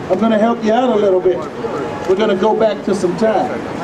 I'm going to help you out a little bit. We're going to go back to some time.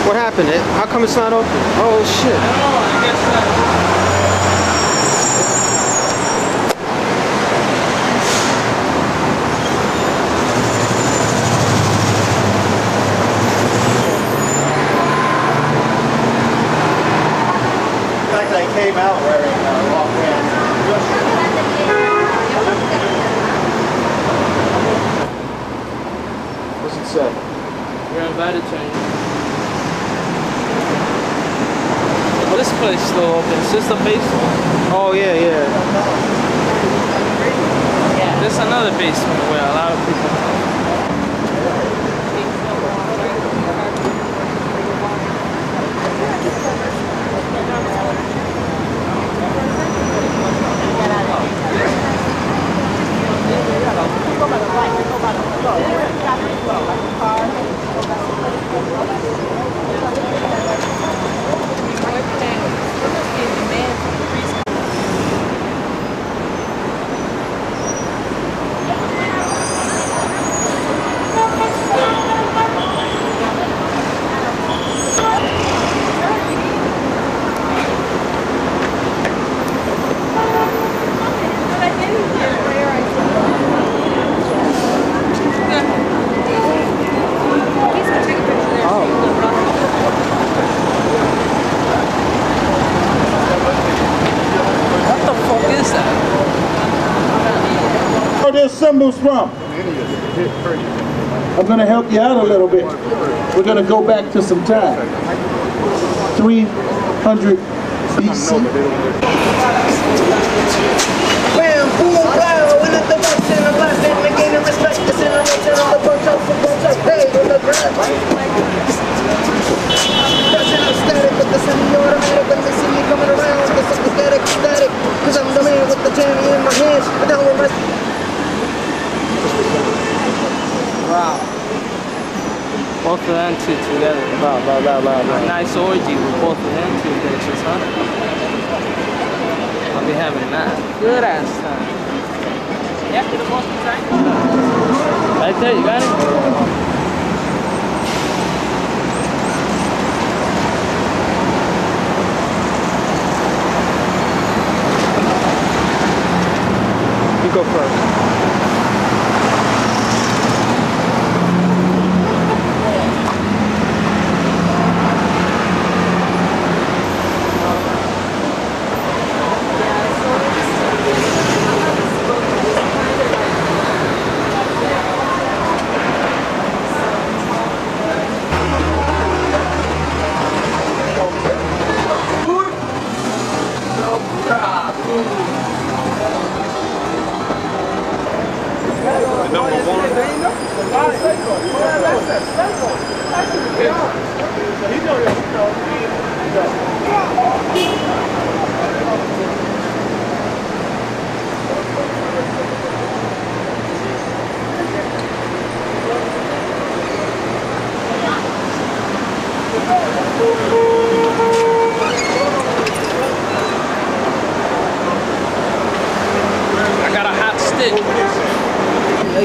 What happened? How come it's not open? Oh shit. I don't know, I guess I came out wearing long pants. What's it say? you're invited to. Well, this place is still open. It's just a basement. Oh yeah, yeah. There's another basement where a lot of people come. Their symbols from. I'm going to help you out a little bit. We're going to go back to some time. 300 BC. Bam, boom, blow, in the direction of blasting, gaining respect, incineration on the bunch of hey, on the ground. Pressing up static with the semi-automatic, when they see me coming around, the static, because I'm the man with the jammy in my hands, and now we're both of them two together. A nice orgy with both of them two bitches, huh? I'll be having that. Good ass time. After the most time. Right there, you got it? You go first.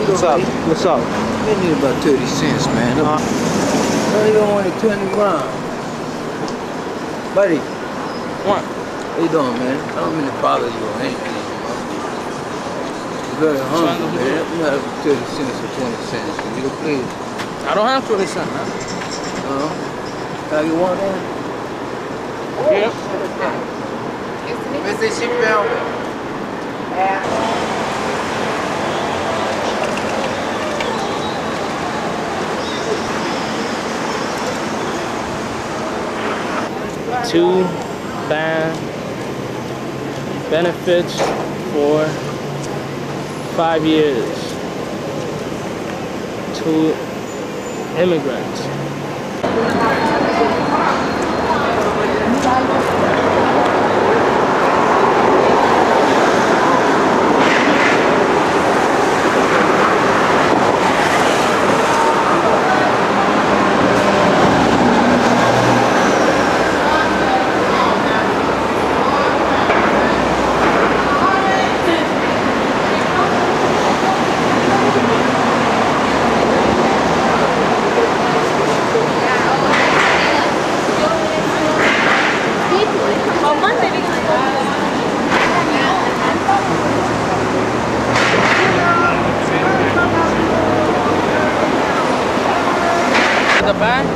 What's up? What's up? I need about 30 cents, man. I only don't want to 20 grand. Buddy. What? How you doing, man? I don't mean to bother you or anything. I'm very hungry, man. You have 30 cents or 20 cents. Can you please? I don't have 20 cents, man. How you want that? Yep. Where's the seatbelt? Two band benefits for 5 years to immigrants. The back.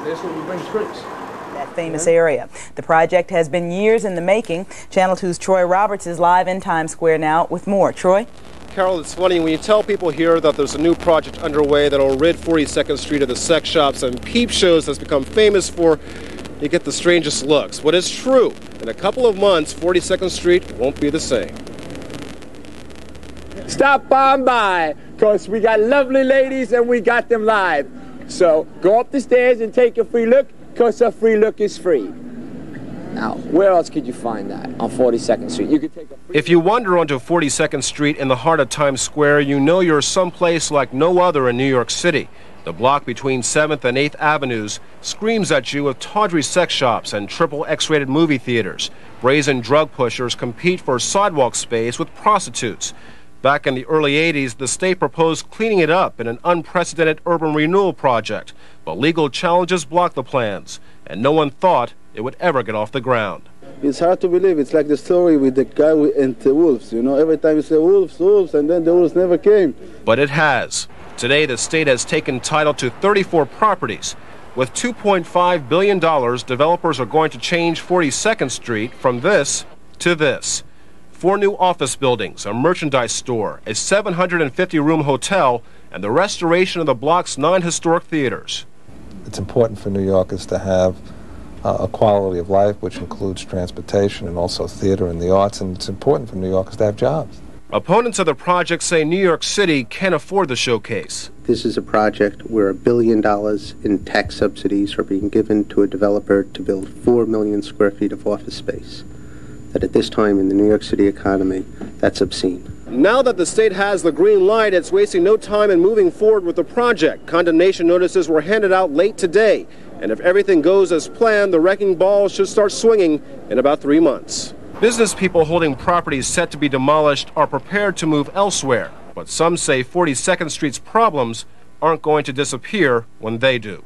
That's where we bring scripts. That famous area. The project has been years in the making. Channel 2's Troy Roberts is live in Times Square now with more. Troy? Carol, it's funny when you tell people here that there's a new project underway that'll rid 42nd Street of the sex shops and peep shows that's become famous for, you get the strangest looks. What is true, in a couple of months, 42nd Street won't be the same. Stop on by, because we got lovely ladies and we got them live. So go up the stairs and take a free look, because a free look is free. Now, where else could you find that on 42nd Street? You could take a free If you wander onto 42nd Street in the heart of Times Square, you know you're someplace like no other in New York City. The block between 7th and 8th Avenues screams at you of tawdry sex shops and triple X-rated movie theaters. Brazen drug pushers compete for sidewalk space with prostitutes. Back in the early 80s, the state proposed cleaning it up in an unprecedented urban renewal project, but legal challenges blocked the plans, and no one thought it would ever get off the ground. It's hard to believe. It's like the story with the guy and the wolves. You know, every time you say wolves, wolves, and then the wolves never came. But it has. Today, the state has taken title to 34 properties. With $2.5 billion, developers are going to change 42nd Street from this to this. 4 new office buildings, a merchandise store, a 750-room hotel, and the restoration of the block's 9 historic theaters. It's important for New Yorkers to have a quality of life, which includes transportation and also theater and the arts, and it's important for New Yorkers to have jobs. Opponents of the project say New York City can't afford the showcase. This is a project where $1 billion in tax subsidies are being given to a developer to build 4 million square feet of office space. That at this time in the New York City economy, that's obscene. Now that the state has the green light, it's wasting no time in moving forward with the project. Condemnation notices were handed out late today. And if everything goes as planned, the wrecking ball should start swinging in about 3 months. Business people holding properties set to be demolished are prepared to move elsewhere. But some say 42nd Street's problems aren't going to disappear when they do.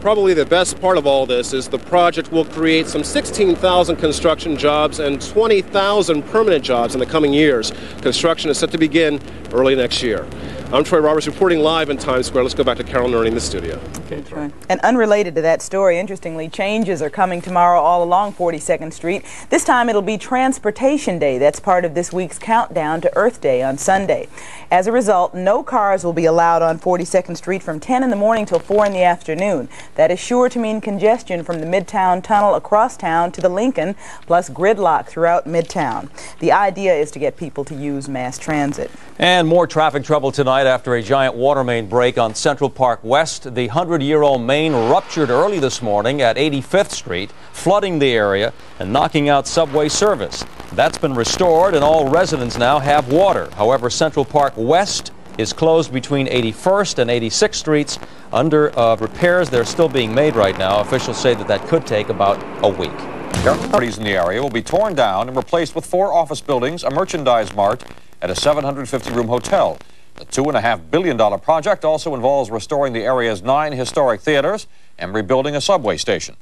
Probably the best part of all this is the project will create some 16,000 construction jobs and 20,000 permanent jobs in the coming years. Construction is set to begin early next year. I'm Troy Roberts reporting live in Times Square. Let's go back to Carol Nerney in the studio. Okay, Troy. And unrelated to that story, interestingly, changes are coming tomorrow all along 42nd Street. This time it'll be Transportation Day. That's part of this week's countdown to Earth Day on Sunday. As a result, no cars will be allowed on 42nd Street from 10 in the morning till 4 in the afternoon. That is sure to mean congestion from the Midtown Tunnel across town to the Lincoln, plus gridlock throughout Midtown. The idea is to get people to use mass transit. And more traffic trouble tonight after a giant water main break on Central Park West. The 100-year-old main ruptured early this morning at 85th Street, flooding the area and knocking out subway service. That's been restored and all residents now have water. However, Central Park West is closed between 81st and 86th Streets under repairs that are still being made right now. Officials say that could take about a week. Properties in the area will be torn down and replaced with 4 office buildings, a merchandise mart, and a 750-room hotel. The $2.5 billion project also involves restoring the area's 9 historic theaters and rebuilding a subway station.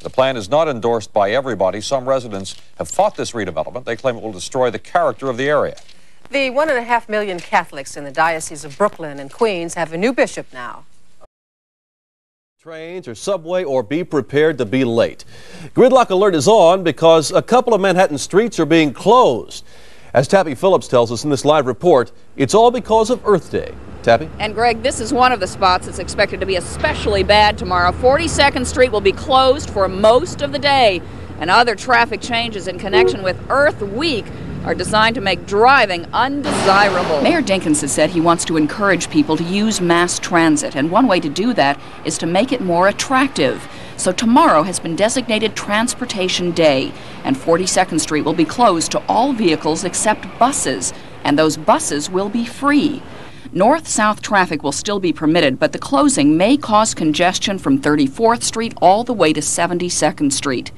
The plan is not endorsed by everybody. Some residents have fought this redevelopment. They claim it will destroy the character of the area. The 1.5 million Catholics in the Diocese of Brooklyn and Queens have a new bishop now. Trains or subway, or be prepared to be late. Gridlock alert is on because a couple of Manhattan streets are being closed. As Tappy Phillips tells us in this live report, it's all because of Earth Day. Tappy? And Greg, this is one of the spots that's expected to be especially bad tomorrow. 42nd Street will be closed for most of the day, and other traffic changes in connection with Earth Week are designed to make driving undesirable. Mayor Dinkins has said he wants to encourage people to use mass transit, and one way to do that is to make it more attractive. So tomorrow has been designated Transportation Day, and 42nd Street will be closed to all vehicles except buses, and those buses will be free. North-south traffic will still be permitted, but the closing may cause congestion from 34th Street all the way to 72nd Street.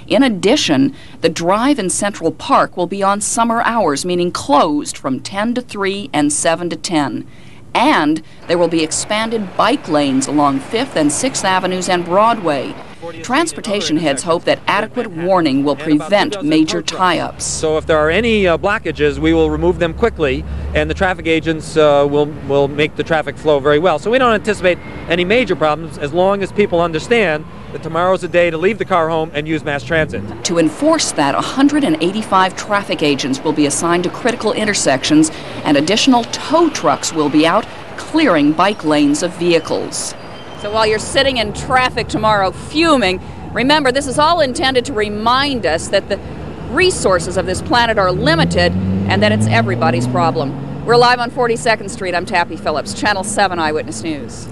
In addition, the drive in Central Park will be on summer hours, meaning closed from 10 to 3 and 7 to 10. And there will be expanded bike lanes along 5th and 6th Avenues and Broadway. Transportation heads hope that adequate warning will prevent major tie-ups. So if there are any blockages, we will remove them quickly, and the traffic agents will make the traffic flow very well. So we don't anticipate any major problems as long as people understand that tomorrow's a day to leave the car home and use mass transit. To enforce that, 185 traffic agents will be assigned to critical intersections, and additional tow trucks will be out clearing bike lanes of vehicles. So while you're sitting in traffic tomorrow fuming, remember this is all intended to remind us that the resources of this planet are limited and that it's everybody's problem. We're live on 42nd Street. I'm Tappy Phillips, Channel 7 Eyewitness News.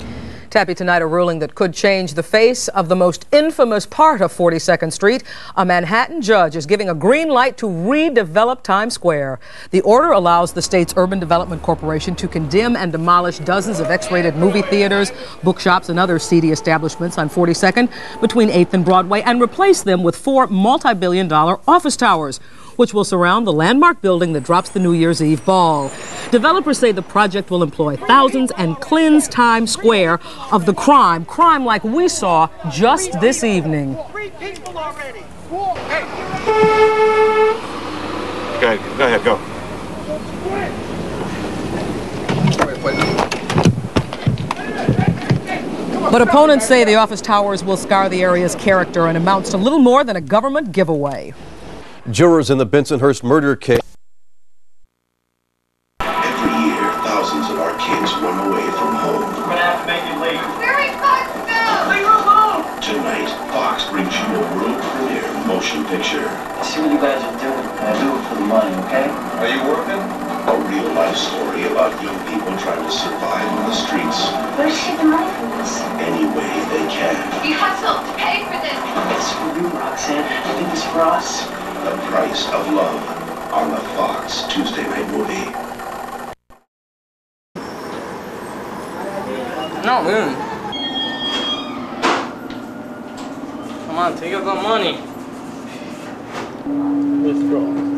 Tappy, tonight a ruling that could change the face of the most infamous part of 42nd Street. A Manhattan judge is giving a green light to redevelop Times Square. The order allows the state's Urban Development Corporation to condemn and demolish dozens of X-rated movie theaters, bookshops, and other seedy establishments on 42nd between 8th and Broadway and replace them with 4 multi-billion-dollar office towers, which will surround the landmark building that drops the New Year's Eve ball. Developers say the project will employ thousands and cleanse Times Square of the crime like we saw just this evening. Go ahead, go. But opponents say the office towers will scar the area's character and amounts to little more than a government giveaway. Jurors in the Bensonhurst murder case. Every year, thousands of our kids run away from home. We're gonna have to make you leave. Very Fox now! Leave her alone! Tonight, Fox brings you a world premiere motion picture. I see what you guys are doing, and I do it for the money, okay? Are you working? A real-life story about young people trying to survive on the streets. Where does she get the money from this? Any way they can. You hustle to pay for this. It's for you, Roxanne. You did this for us. The Price of Love on the Fox Tuesday night movie. No, man. Come on, take out the money. Withdraw.